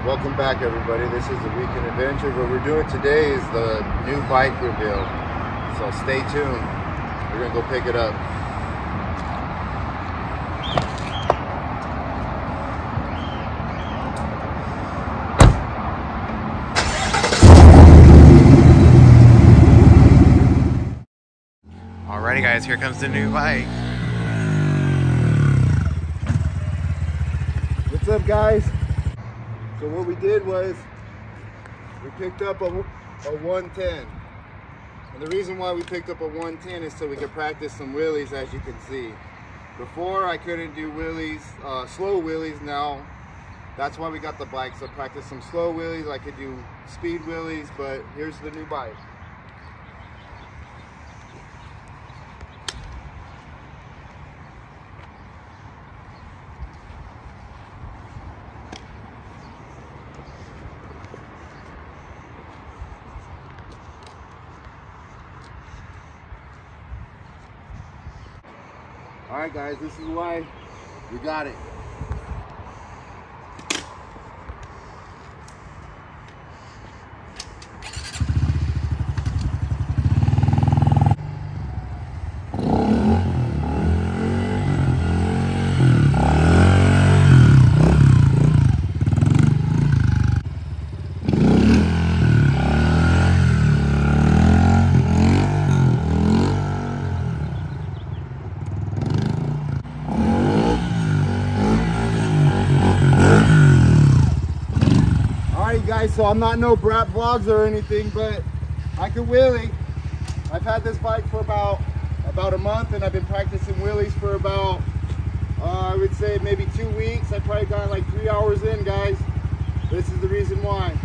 Welcome back, everybody. This is the Weekend Adventure. What we're doing today is the new bike reveal, so stay tuned. We're gonna go pick it up. Alrighty guys, here comes the new bike. What's up, guys? So what we did was we picked up a 110. And the reason why we picked up a 110 is so we could practice some wheelies, as you can see. Before I couldn't do wheelies, slow wheelies. Now that's why we got the bike, so practice some slow wheelies. I could do speed wheelies, but here's the new bike. Alright guys, this is why we got it. Guys, so I'm not no brat vlogs or anything, but I can wheelie. I've had this bike for about a month, and I've been practicing wheelies for about I would say maybe 2 weeks. I probably got like 3 hours in, guys. This is the reason why.